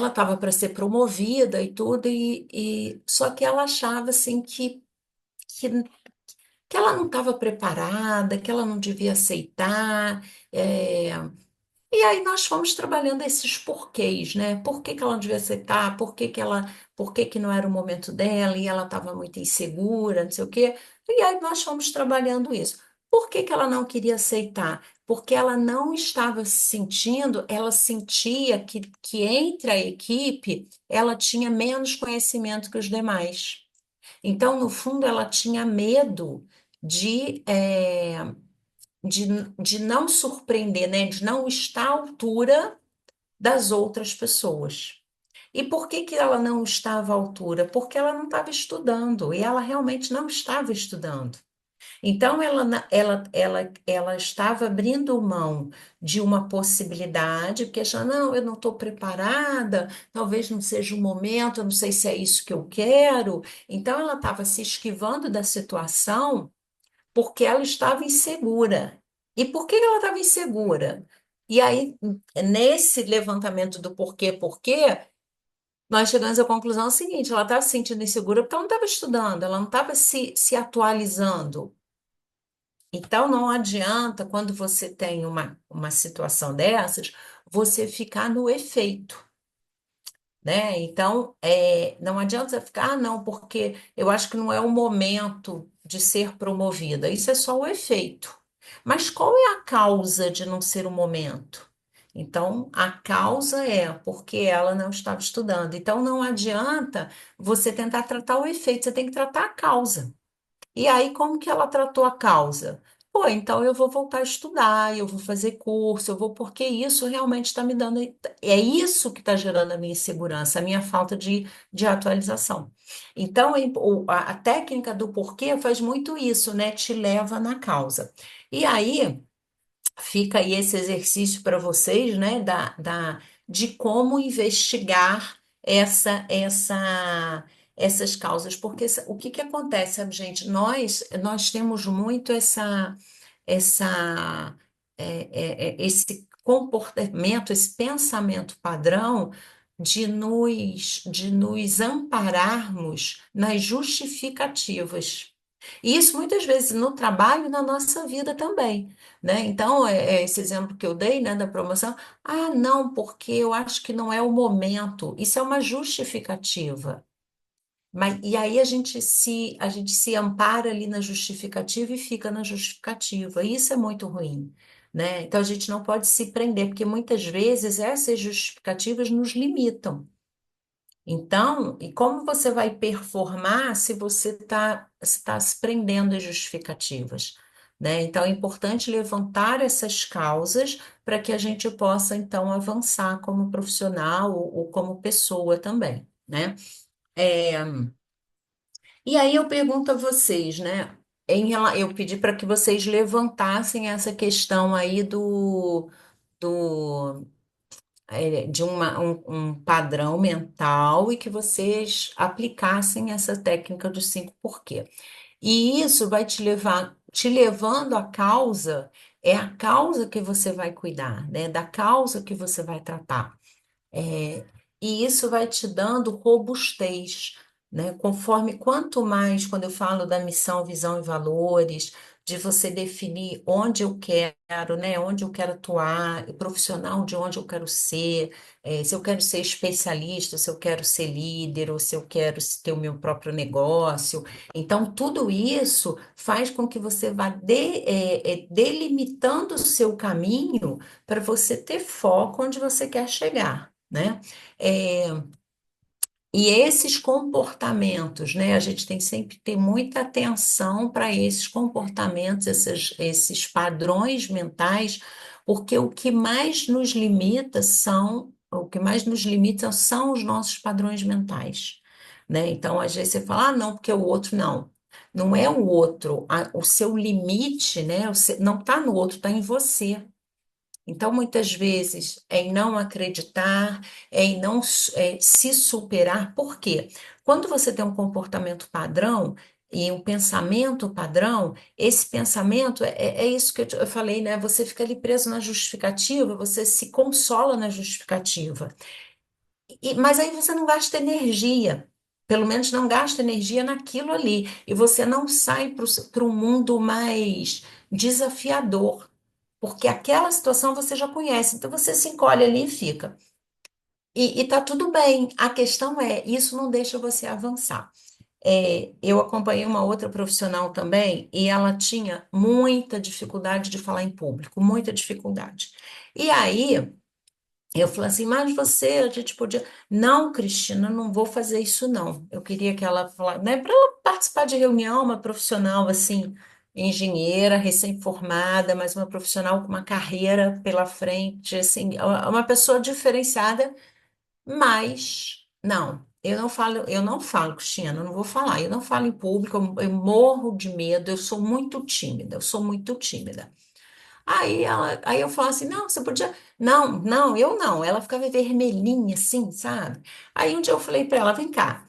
estava para ser promovida e tudo, e só que ela achava assim que, que ela não estava preparada, que ela não devia aceitar. é, E aí nós fomos trabalhando esses porquês, né? Por que que ela não devia aceitar? Por que que não era o momento dela e ela estava muito insegura, não sei o quê. E aí nós fomos trabalhando isso. Por que que ela não queria aceitar? Porque ela não estava se sentindo, ela sentia que entre a equipe ela tinha menos conhecimento que os demais. Então, no fundo, ela tinha medo de, eh, de, de não surpreender, né? De não estar à altura das outras pessoas. E por que que ela não estava à altura? Porque ela não estava estudando, e ela realmente não estava estudando. Então, ela estava abrindo mão de uma possibilidade, porque achando, não, eu não estou preparada, talvez não seja o momento, eu não sei se é isso que eu quero. Então, ela estava se esquivando da situação porque ela estava insegura. E por que ela estava insegura? E aí, nesse levantamento do porquê, nós chegamos à conclusão seguinte: ela estava se sentindo insegura porque ela não estava estudando, ela não estava se atualizando. Então, não adianta, quando você tem uma situação dessas, você ficar no efeito, né? Então, não adianta você ficar, não, porque eu acho que não é o momento de ser promovida. Isso é só o efeito. Mas qual é a causa de não ser o momento? Então, a causa é porque ela não estava estudando. Então, não adianta você tentar tratar o efeito, você tem que tratar a causa. E aí, como que ela tratou a causa? Pô, então eu vou voltar a estudar, eu vou fazer curso, eu vou, porque isso realmente está me dando. É isso que está gerando a minha insegurança, a minha falta de atualização. Então, a técnica do porquê faz muito isso, né? Te leva na causa. E aí. Fica aí esse exercício para vocês, né, de como investigar essas causas, porque o que que acontece, sabe, gente? Nós temos muito esse comportamento, esse pensamento padrão de nos ampararmos nas justificativas. E isso muitas vezes no trabalho e na nossa vida também, né? Então, esse exemplo que eu dei, né, da promoção, ah, não, porque eu acho que não é o momento. Isso é uma justificativa. Mas, e aí a gente se ampara ali na justificativa e fica na justificativa. Isso é muito ruim, né? Então a gente não pode se prender, porque muitas vezes essas justificativas nos limitam. Então, e como você vai performar se você está se prendendo às justificativas, né? Então, é importante levantar essas causas para que a gente possa, então, avançar como profissional ou como pessoa também, né? É, e aí eu pergunto a vocês, né? Eu pedi para que vocês levantassem essa questão aí do de um padrão mental e que vocês aplicassem essa técnica dos 5 porquê. E isso vai te levando à causa, é a causa que você vai cuidar, né? Da causa que você vai tratar. É, e isso vai te dando robustez, né? Conforme quanto mais, quando eu falo da missão, visão e valores, de você definir onde eu quero, né? Onde eu quero atuar, o profissional de onde eu quero ser, se eu quero ser especialista, se eu quero ser líder, ou se eu quero ter o meu próprio negócio. Então, tudo isso faz com que você vá delimitando o seu caminho para você ter foco onde você quer chegar, né? É, e esses comportamentos, né? A gente tem sempre que ter muita atenção para esses comportamentos, esses padrões mentais, porque o que mais nos limita são os nossos padrões mentais, né? Então, às vezes você fala, ah, não, porque o outro não. Não é o outro, o seu limite, né? Não está no outro, está em você. Então, muitas vezes, é em não acreditar, é em não se superar. Por quê? Quando você tem um comportamento padrão e um pensamento padrão, esse pensamento é isso que eu falei, né? Você fica ali preso na justificativa, você se consola na justificativa. Mas aí você não gasta energia. Pelo menos não gasta energia naquilo ali. E você não sai para um mundo mais desafiador. Porque aquela situação você já conhece. Então você se encolhe ali e fica. E tá tudo bem. A questão é, isso não deixa você avançar. Eu acompanhei uma outra profissional também e ela tinha muita dificuldade de falar em público, muita dificuldade. E aí. Eu falei assim, mas você, a gente podia. Não, Cristina, eu não vou fazer isso, não. Eu queria que ela falasse, né, para ela participar de reunião, uma profissional assim, engenheira, recém-formada, mas uma profissional com uma carreira pela frente, assim, uma pessoa diferenciada, mas não. Eu não falo, Cristina, eu não vou falar, eu não falo em público, eu morro de medo, eu sou muito tímida, eu sou muito tímida. Aí eu falo assim, não, você podia. Não, não, eu não. Ela ficava vermelhinha assim, sabe? Aí um dia eu falei para ela, vem cá,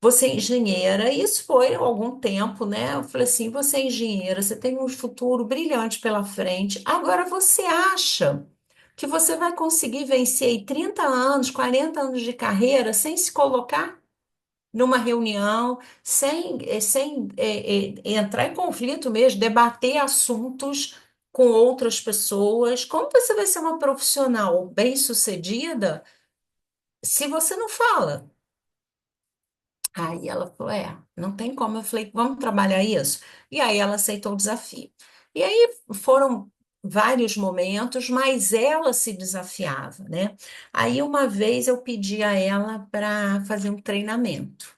você é engenheira, e isso foi há algum tempo, né? Eu falei assim, você é engenheira, você tem um futuro brilhante pela frente. Agora você acha que você vai conseguir vencer aí 30 anos, 40 anos de carreira sem se colocar numa reunião, sem entrar em conflito mesmo, debater assuntos com outras pessoas. Como você vai ser uma profissional bem-sucedida se você não fala? Aí ela falou: não tem como. Eu falei: vamos trabalhar isso? E aí ela aceitou o desafio. E aí foram vários momentos, mas ela se desafiava, né? Aí uma vez eu pedi a ela para fazer um treinamento.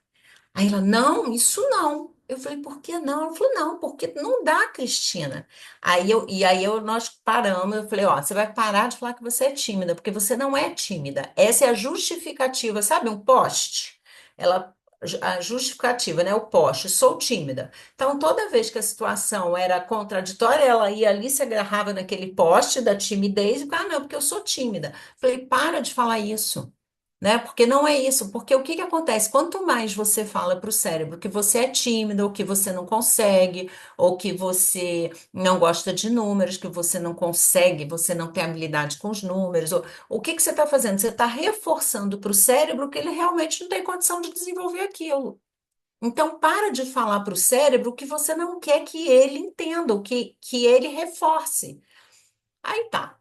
Aí ela: não, isso não. Eu falei: por que não? Ela falou: não, porque não dá, Cristina. Nós paramos, eu falei: ó, você vai parar de falar que você é tímida, porque você não é tímida. Essa é a justificativa, sabe, um poste? Ela, a justificativa, né? O poste, sou tímida. Então, toda vez que a situação era contraditória, ela ia ali, se agarrava naquele poste da timidez e ficava: não, porque eu sou tímida. Falei: para de falar isso, né? Porque não é isso. Porque o que que acontece? Quanto mais você fala para o cérebro que você é tímido, ou que você não consegue, ou que você não gosta de números, que você não consegue, você não tem habilidade com os números, o que que você está fazendo? Você está reforçando para o cérebro que ele realmente não tem condição de desenvolver aquilo. Então, para de falar para o cérebro o que você não quer que ele entenda, que ele reforce. Aí tá.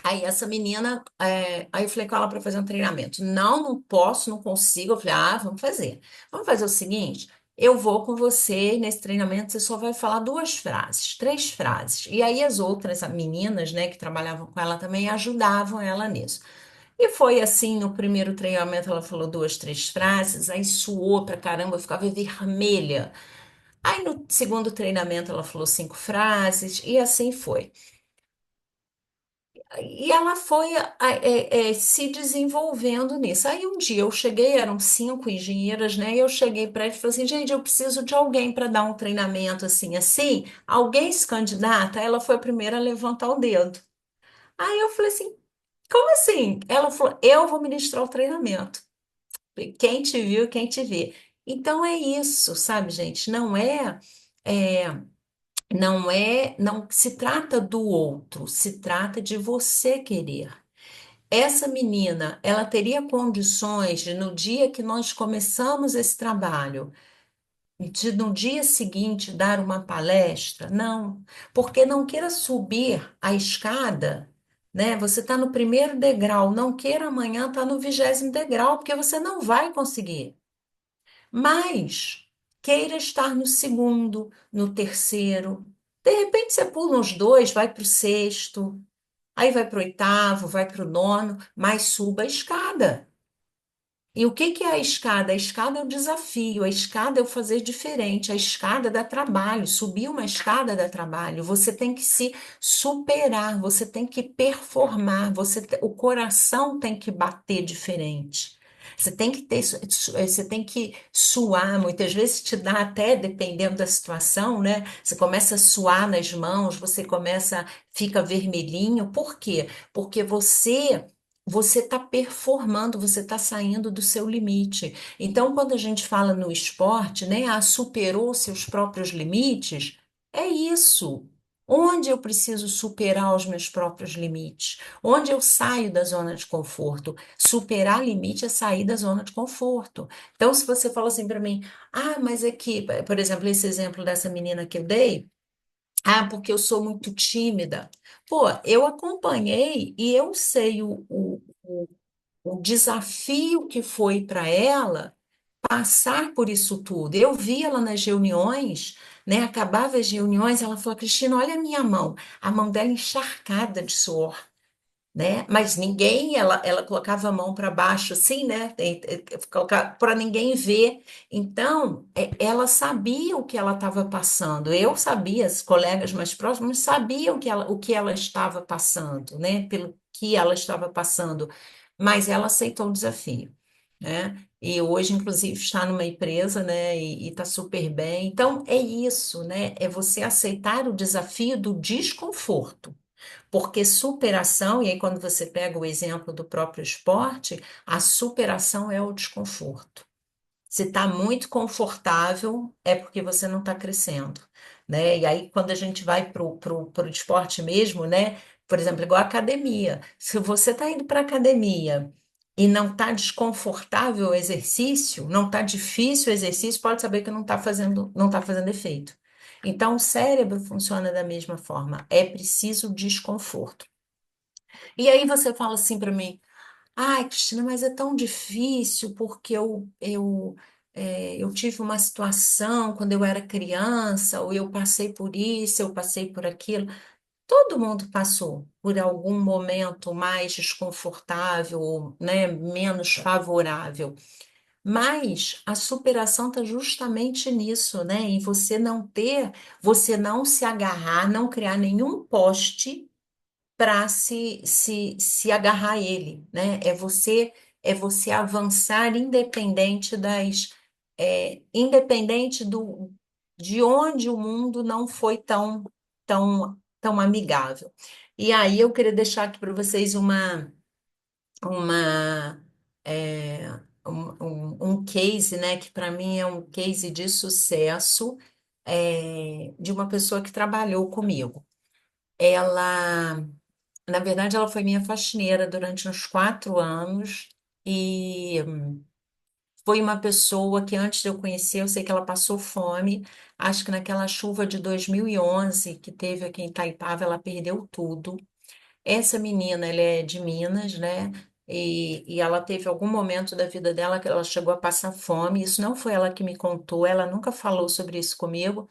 Aí essa menina, aí eu falei com ela para fazer um treinamento. Não, não posso, não consigo. Eu falei: vamos fazer. Vamos fazer o seguinte: eu vou com você e nesse treinamento você só vai falar duas frases, três frases. E aí as outras meninas, né, que trabalhavam com ela também ajudavam ela nisso. E foi assim, no primeiro treinamento ela falou duas, três frases, aí suou pra caramba, eu ficava vermelha. Aí no segundo treinamento ela falou cinco frases e assim foi. E ela foi se desenvolvendo nisso. Aí um dia eu cheguei, eram cinco engenheiras, né? E eu cheguei para ela e falei assim: gente, eu preciso de alguém para dar um treinamento assim, assim. Alguém se candidata? Ela foi a primeira a levantar o dedo. Aí eu falei assim: como assim? Ela falou: eu vou ministrar o treinamento. Falei: quem te viu, quem te vê. Então é isso, sabe, gente? É, não se trata do outro, se trata de você querer. Essa menina, ela teria condições de, no dia que nós começamos esse trabalho, de no dia seguinte dar uma palestra? Não, porque não queira subir a escada, né? Você está no primeiro degrau, não queira amanhã estar no 20º degrau, porque você não vai conseguir. Mas queira estar no segundo, no terceiro. De repente você pula uns dois, vai para o sexto. Aí vai para o oitavo, vai para o nono, mas suba a escada. E o que que é a escada? A escada é o desafio, a escada é o fazer diferente, a escada dá trabalho, subir uma escada dá trabalho. Você tem que se superar, você tem que performar, o coração tem que bater diferente. Você tem que ter, você tem que suar, muitas vezes te dá até, dependendo da situação, né? Você começa a suar nas mãos, fica vermelhinho. Por quê? Porque você está performando, você está saindo do seu limite. Então, quando a gente fala no esporte, né, superou seus próprios limites, é isso. Onde eu preciso superar os meus próprios limites? Onde eu saio da zona de conforto? Superar limite é sair da zona de conforto. Então, se você fala assim para mim: mas é que, por exemplo, esse exemplo dessa menina que eu dei. Porque eu sou muito tímida. Pô, eu acompanhei e eu sei o desafio que foi para ela passar por isso tudo. Eu vi ela nas reuniões, né? Acabava as reuniões, ela falou: Cristina, olha a mão dela encharcada de suor, né? Mas ninguém, ela colocava a mão para baixo, assim, né? Para ninguém ver. Então, ela sabia o que ela estava passando. Eu sabia, as colegas mais próximas sabiam o que ela estava passando, né? Pelo que ela estava passando. Mas ela aceitou o desafio, né? E hoje, inclusive, está numa empresa, né? E está super bem. Então, é isso, né? É você aceitar o desafio do desconforto. Porque superação, e aí quando você pega o exemplo do próprio esporte, a superação é o desconforto. Se está muito confortável, é porque você não está crescendo, né? E aí, quando a gente vai para o esporte mesmo, né? Por exemplo, igual a academia. Se você está indo para a academia e não está desconfortável o exercício, não está difícil o exercício, pode saber que não está fazendo efeito. Então, o cérebro funciona da mesma forma. É preciso desconforto. E aí você fala assim para mim: ai, Cristina, mas é tão difícil porque eu tive uma situação quando eu era criança, ou eu passei por isso, eu passei por aquilo. Todo mundo passou por algum momento mais desconfortável, ou, né, menos favorável. Mas a superação está justamente nisso, né? Em você não se agarrar, não criar nenhum poste para se agarrar a ele, né? É você avançar independente de onde o mundo não foi tão amigável. E aí eu queria deixar aqui para vocês uma é, um case, né? Que para mim é um case de sucesso, de uma pessoa que trabalhou comigo. Ela Na verdade, ela foi minha faxineira durante uns 4 anos e foi uma pessoa que antes de eu conhecer, eu sei que ela passou fome. Acho que naquela chuva de 2011 que teve aqui em Itaipava, ela perdeu tudo. Essa menina, ela é de Minas, né? E ela teve algum momento da vida dela que ela chegou a passar fome. Isso não foi ela que me contou, ela nunca falou sobre isso comigo.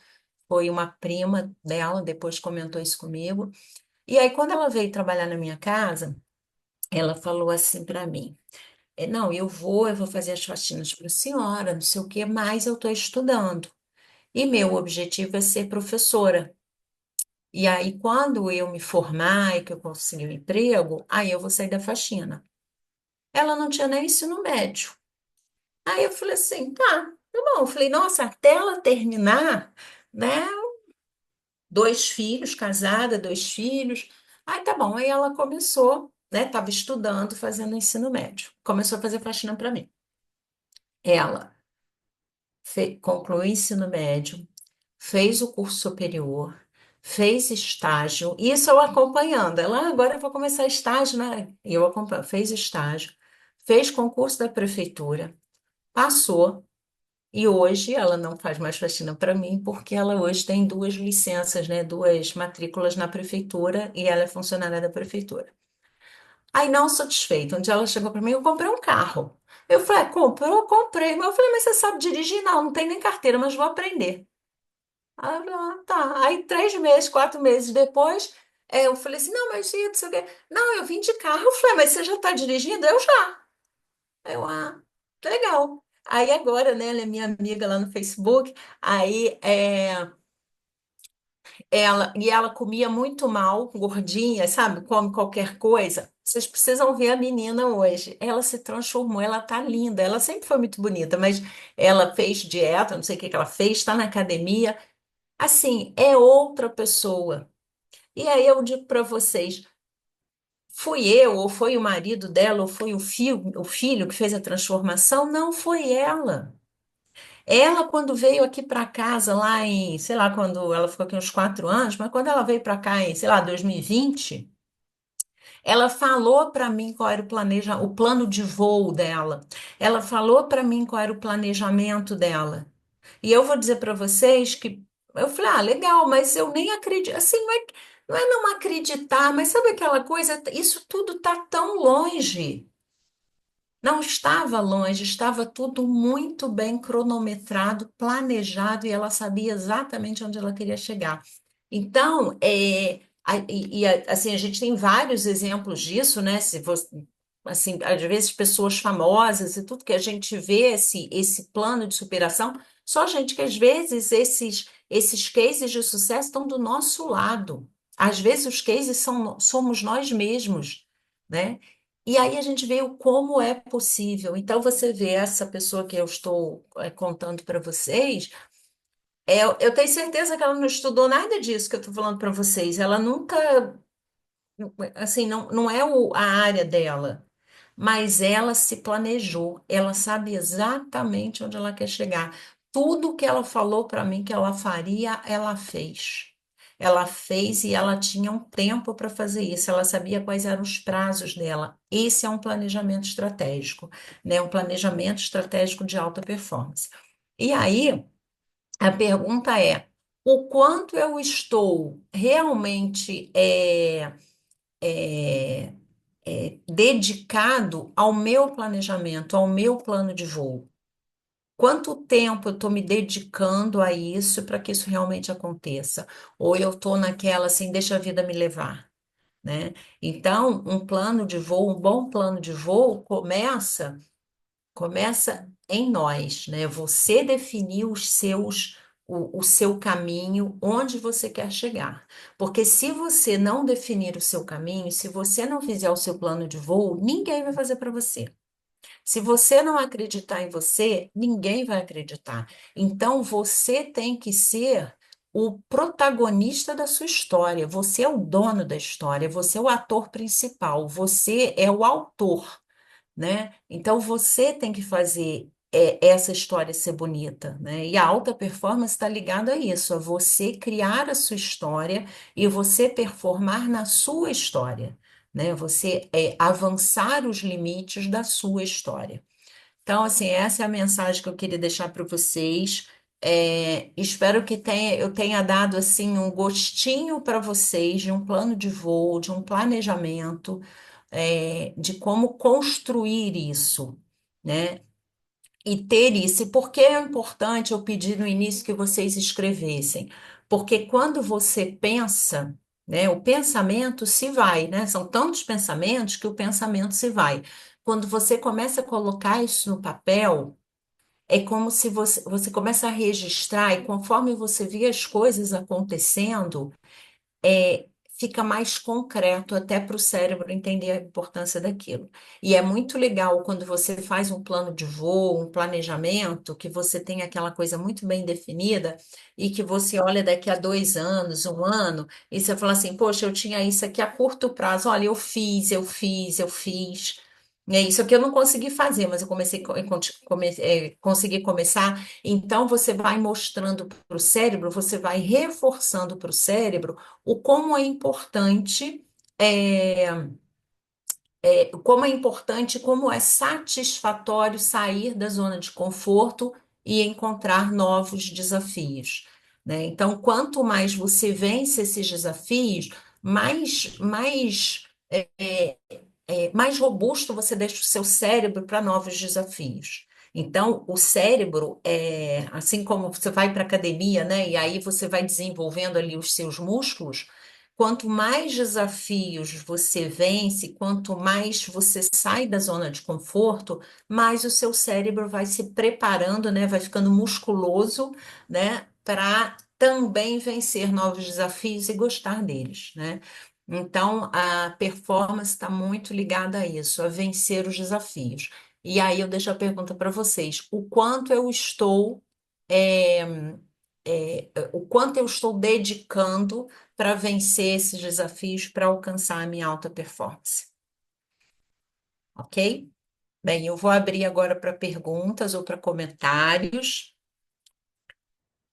Foi uma prima dela, depois comentou isso comigo. E aí, quando ela veio trabalhar na minha casa, ela falou assim para mim: não, eu vou fazer as faxinas para a senhora, não sei o quê, mas eu estou estudando. E meu objetivo é ser professora. E aí, quando eu me formar e que eu conseguir um emprego, aí eu vou sair da faxina. Ela não tinha nem ensino médio. Aí eu falei assim: tá bom. Eu falei: nossa, até ela terminar, né? 2 filhos, casada, 2 filhos. Aí tá bom. Aí ela começou, né? Estava estudando, fazendo ensino médio. Começou a fazer faxina para mim. Ela concluiu o ensino médio, fez o curso superior, fez estágio. Isso eu acompanhando. Ela: agora eu vou começar estágio, né? E eu acompanho. Fez estágio, fez concurso da prefeitura, passou. E hoje ela não faz mais faxina para mim, porque ela hoje tem 2 licenças, né? 2 matrículas na prefeitura e ela é funcionária da prefeitura. Aí, não satisfeita, um dia ela chegou para mim: eu comprei um carro. Eu falei: comprou? Comprei. Mas eu falei: mas você sabe dirigir? Não, não tem nem carteira, mas vou aprender. Aí eu falei: tá. Aí, 3 meses, 4 meses depois, eu falei assim: não, mas e não sei o quê. Não, eu vim de carro. Eu falei: mas você já está dirigindo? Eu já. Legal. Aí agora, né, ela é minha amiga lá no Facebook. Aí ela comia muito mal, gordinha, sabe? Come qualquer coisa. Vocês precisam ver a menina hoje. Ela se transformou, ela tá linda. Ela sempre foi muito bonita, mas ela fez dieta, não sei o que que ela fez, está na academia. Assim, é outra pessoa. E aí eu digo para vocês: fui eu, ou foi o marido dela, ou foi o filho que fez a transformação? Não foi ela. Ela, quando veio aqui para casa, lá em, sei lá, quando ela ficou aqui uns 4 anos, mas quando ela veio para cá em, sei lá, 2020, ela falou para mim qual era o plano de voo dela. Ela falou para mim qual era o planejamento dela. E eu vou dizer para vocês que eu falei: legal, mas eu nem acredito. Assim, não é não acreditar, mas sabe aquela coisa? Isso tudo está tão longe. Não estava longe, estava tudo muito bem cronometrado, planejado, e ela sabia exatamente onde ela queria chegar. Então, assim, a gente tem vários exemplos disso, né? Se você, assim, às vezes pessoas famosas e tudo que a gente vê esse plano de superação, só gente que às vezes esses cases de sucesso estão do nosso lado. Às vezes os cases somos nós mesmos, né? E aí a gente vê o como é possível. Então você vê essa pessoa que eu estou contando para vocês. Eu tenho certeza que ela não estudou nada disso que eu estou falando para vocês. Ela nunca, assim, não é a área dela, mas ela se planejou, ela sabe exatamente onde ela quer chegar. Tudo que ela falou para mim que ela faria, ela fez. ela fez e ela tinha um tempo para fazer isso, ela sabia quais eram os prazos dela. Esse é um planejamento estratégico, né? Um planejamento estratégico de alta performance. E aí, a pergunta é: o quanto eu estou realmente é, dedicado ao meu planejamento, ao meu plano de voo? Quanto tempo eu estou me dedicando a isso para que isso realmente aconteça? Ou eu estou naquela assim, deixa a vida me levar, né? Então, um plano de voo, um bom plano de voo começa em nós, né? Você definir o seu caminho, onde você quer chegar. Porque se você não definir o seu caminho, se você não fizer o seu plano de voo, ninguém vai fazer para você. Se você não acreditar em você, ninguém vai acreditar. Então, você tem que ser o protagonista da sua história. Você é o dono da história, você é o ator principal, você é o autor, né? Então, você tem que fazer essa história ser bonita, né? E a alta performance está ligada a isso, a você criar a sua história e você performar na sua história, né? Você avançar os limites da sua história. Então, assim, essa é a mensagem que eu queria deixar para vocês. Espero que eu tenha dado assim um gostinho para vocês de um plano de voo, de um planejamento, de como construir isso, né? E ter isso. E por que é importante eu pedir no início que vocês escrevessem? Porque quando você pensa, né, o pensamento se vai, né? São tantos pensamentos que o pensamento se vai. Quando você começa a colocar isso no papel, é como se você começa a registrar, e conforme você vê as coisas acontecendo, fica mais concreto até para o cérebro entender a importância daquilo. E é muito legal quando você faz um plano de voo, um planejamento, que você tem aquela coisa muito bem definida e que você olha daqui a 2 anos, um ano, e você fala assim, poxa, eu tinha isso aqui a curto prazo, olha, eu fiz. É isso aqui eu não consegui fazer, mas eu consegui começar. Então, você vai mostrando para o cérebro, você vai reforçando para o cérebro o é, como é importante, como é satisfatório sair da zona de conforto e encontrar novos desafios, né? Então, quanto mais você vence esses desafios, mais robusto você deixa o seu cérebro para novos desafios. Então, o cérebro, assim como você vai para a academia, né, e aí você vai desenvolvendo ali os seus músculos, quanto mais desafios você vence, quanto mais você sai da zona de conforto, mais o seu cérebro vai se preparando, né, vai ficando musculoso, né, para também vencer novos desafios e gostar deles, né? Então, a performance está muito ligada a isso, a vencer os desafios. E aí eu deixo a pergunta para vocês: é, o quanto eu estou dedicando para vencer esses desafios, para alcançar a minha alta performance? Ok? Bem, eu vou abrir agora para perguntas ou para comentários.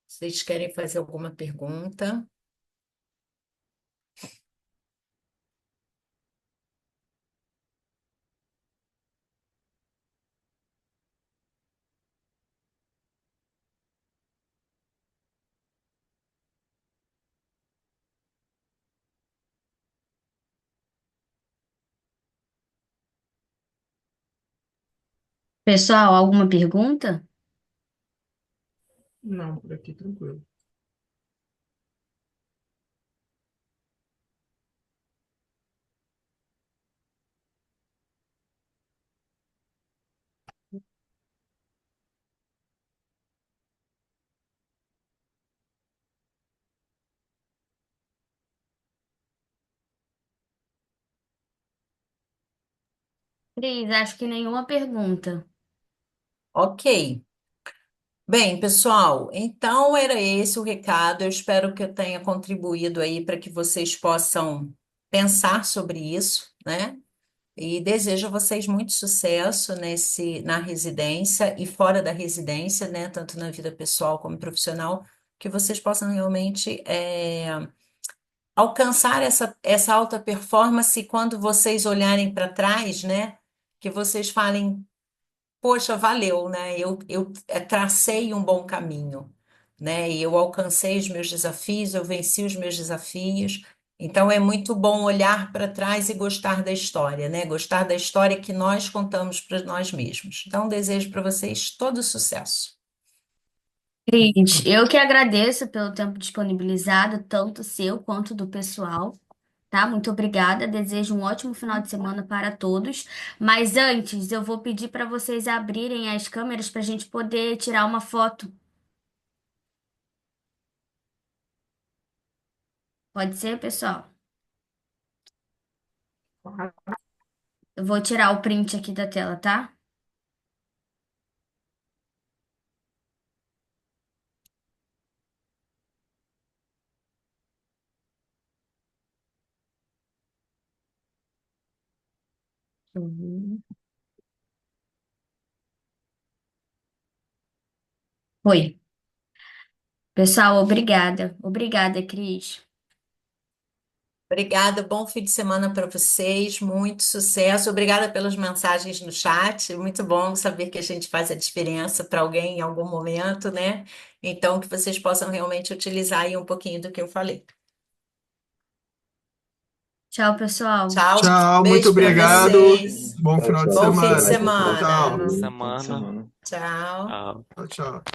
Vocês querem fazer alguma pergunta? Pessoal, alguma pergunta? Não, por aqui tranquilo. Cris, acho que nenhuma pergunta. Ok. Bem, pessoal, então era esse o recado. Eu espero que eu tenha contribuído aí para que vocês possam pensar sobre isso, né? E desejo a vocês muito sucesso na residência e fora da residência, né? Tanto na vida pessoal como profissional, que vocês possam realmente alcançar essa alta performance e quando vocês olharem para trás, né? Que vocês falem, poxa, valeu, né? Eu tracei um bom caminho, né? E eu alcancei os meus desafios, eu venci os meus desafios. Então é muito bom olhar para trás e gostar da história, né? Gostar da história que nós contamos para nós mesmos. Então desejo para vocês todo sucesso. Cris, eu que agradeço pelo tempo disponibilizado, tanto seu quanto do pessoal, tá? Muito obrigada. Desejo um ótimo final de semana para todos. Mas antes, eu vou pedir para vocês abrirem as câmeras para a gente poder tirar uma foto. Pode ser, pessoal? Eu vou tirar o print aqui da tela, tá? Uhum. Foi. Pessoal, obrigada. Obrigada, Cris. Obrigada, bom fim de semana para vocês, muito sucesso. Obrigada pelas mensagens no chat. Muito bom saber que a gente faz a diferença para alguém em algum momento, né? Então, que vocês possam realmente utilizar aí um pouquinho do que eu falei. Tchau, pessoal. Tchau, Tchau, muito beijo para obrigado. vocês. Bom Tchau, final de tchau. Bom fim de semana. Até mais. Bom Tchau, final semana. tchau. de Boa fim de semana. semana. Tchau. Tchau. Tchau, tchau.